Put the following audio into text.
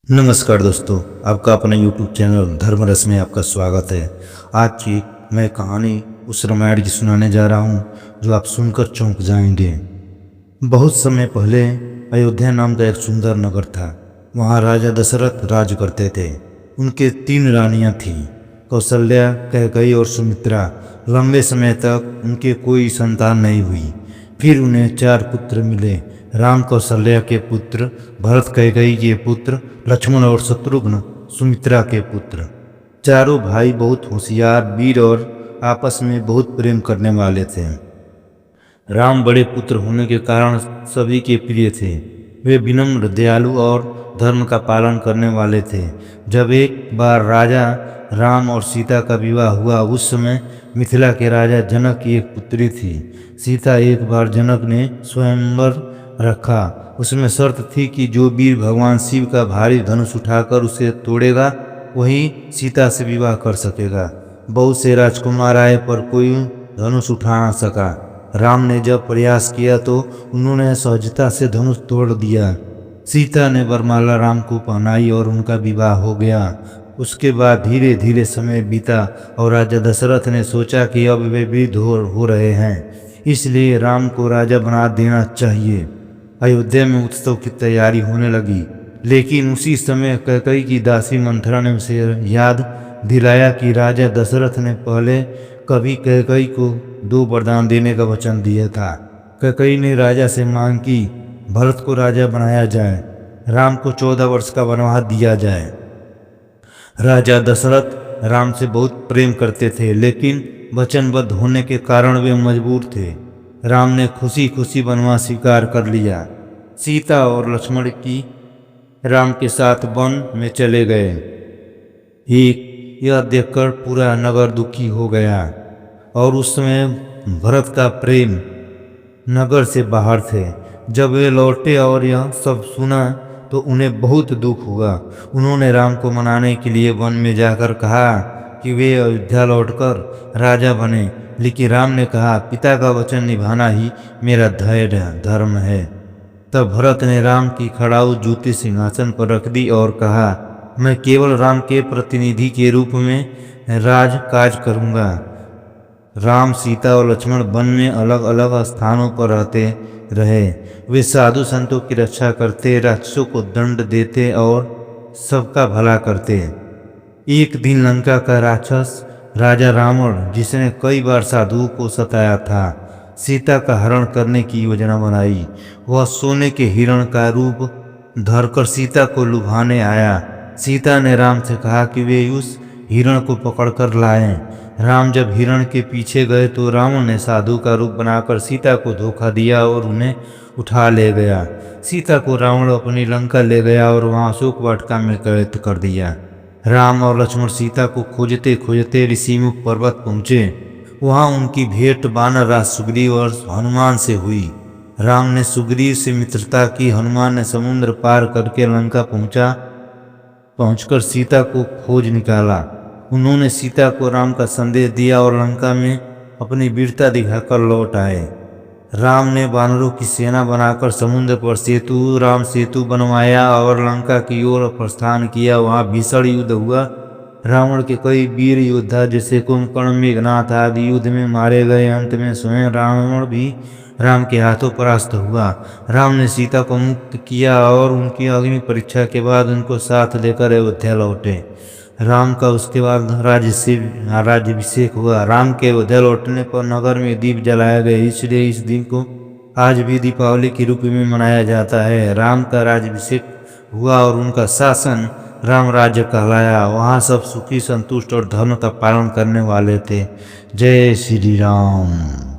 नमस्कार दोस्तों, आपका अपना YouTube चैनल धर्म रस में आपका स्वागत है। आज की मैं कहानी उस रामायण की सुनाने जा रहा हूँ जो आप सुनकर चौंक जाएंगे। बहुत समय पहले अयोध्या नाम का एक सुंदर नगर था। वहाँ राजा दशरथ राज करते थे। उनके 3 रानियाँ थीं, कौशल्या, कैकेयी और सुमित्रा। लंबे समय तक उनके कोई संतान नहीं हुई। फिर उन्हें 4 पुत्र मिले। राम कौशल्या के पुत्र, भरत कैकेयी के पुत्र, लक्ष्मण और शत्रुघ्न सुमित्रा के पुत्र। चारों भाई बहुत होशियार, वीर और आपस में बहुत प्रेम करने वाले थे। राम बड़े पुत्र होने के कारण सभी के प्रिय थे। वे विनम्र, दयालु और धर्म का पालन करने वाले थे। जब एक बार राजा राम और सीता का विवाह हुआ, उस समय मिथिला के राजा जनक की एक पुत्री थी सीता। एक बार जनक ने स्वयंवर रखा। उसमें शर्त थी कि जो वीर भगवान शिव का भारी धनुष उठाकर उसे तोड़ेगा वही सीता से विवाह कर सकेगा। बहुत से राजकुमार आए पर कोई धनुष उठा ना सका। राम ने जब प्रयास किया तो उन्होंने सहजता से धनुष तोड़ दिया। सीता ने वरमाला राम को पहनाई और उनका विवाह हो गया। उसके बाद धीरे धीरे समय बीता और राजा दशरथ ने सोचा कि अब वे वृद्ध हो रहे हैं, इसलिए राम को राजा बना देना चाहिए। अयोध्या में उत्सव की तैयारी होने लगी, लेकिन उसी समय कैकेयी की दासी मंथरा ने उसे याद दिलाया कि राजा दशरथ ने पहले कभी कैकेयी को 2 वरदान देने का वचन दिया था। कैकेयी ने राजा से मांग की भरत को राजा बनाया जाए, राम को 14 वर्ष का वनवास दिया जाए। राजा दशरथ राम से बहुत प्रेम करते थे, लेकिन वचनबद्ध होने के कारण वे मजबूर थे। राम ने खुशी खुशी वनवास स्वीकार कर लिया। सीता और लक्ष्मण की राम के साथ वन में चले गए। यह देखकर पूरा नगर दुखी हो गया और उस समय भरत का प्रेम नगर से बाहर थे। जब वे लौटे और यह सब सुना तो उन्हें बहुत दुख हुआ। उन्होंने राम को मनाने के लिए वन में जाकर कहा कि वे अयोध्या लौटकर राजा बने, लेकिन राम ने कहा पिता का वचन निभाना ही मेरा धर्म है। तब भरत ने राम की खड़ाऊ जूती सिंहासन पर रख दी और कहा, मैं केवल राम के प्रतिनिधि के रूप में राज काज करूँगा। राम, सीता और लक्ष्मण वन में अलग अलग स्थानों पर रहते रहे। वे साधु संतों की रक्षा करते, राक्षसों को दंड देते और सबका भला करते। एक दिन लंका का राक्षस राजा रावण, जिसने कई बार साधुओं को सताया था, सीता का हरण करने की योजना बनाई। वह सोने के हिरण का रूप धरकर सीता को लुभाने आया। सीता ने राम से कहा कि वे उस हिरण को पकड़कर लाएं। राम जब हिरण के पीछे गए तो रावण ने साधु का रूप बनाकर सीता को धोखा दिया और उन्हें उठा ले गया। सीता को रावण अपनी लंका ले गया और वहां अशोक वाटिका में कैद कर दिया। राम और लक्ष्मण सीता को खोजते खोजते ऋषिमुख पर्वत पहुँचे। वहाँ उनकी भेंट वानर राज सुग्रीव और हनुमान से हुई। राम ने सुग्रीव से मित्रता की। हनुमान ने समुद्र पार करके लंका पहुंचकर सीता को खोज निकाला। उन्होंने सीता को राम का संदेश दिया और लंका में अपनी वीरता दिखाकर लौट आए। राम ने वानरों की सेना बनाकर समुद्र पर राम सेतु बनवाया और लंका की ओर प्रस्थान किया। वहाँ भीषण युद्ध हुआ। रावण के कई वीर योद्धा जैसे कुंभकर्ण, मेघनाथ आदि युद्ध में मारे गए। अंत में स्वयं रावण भी राम के हाथों परास्त हुआ। राम ने सीता को मुक्त किया और उनकी अग्नि परीक्षा के बाद उनको साथ लेकर अयोध्या लौटे। राम का उसके बाद राज्याभिषेक हुआ। राम के अयोध्या लौटने पर नगर में दीप जलाए गए, इसलिए इस दिन को आज भी दीपावली के रूप में मनाया जाता है। राम का राज्याभिषेक हुआ और उनका शासन राम राज्य कहलाया। वहाँ सब सुखी, संतुष्ट और धर्म का पालन करने वाले थे। जय श्री राम।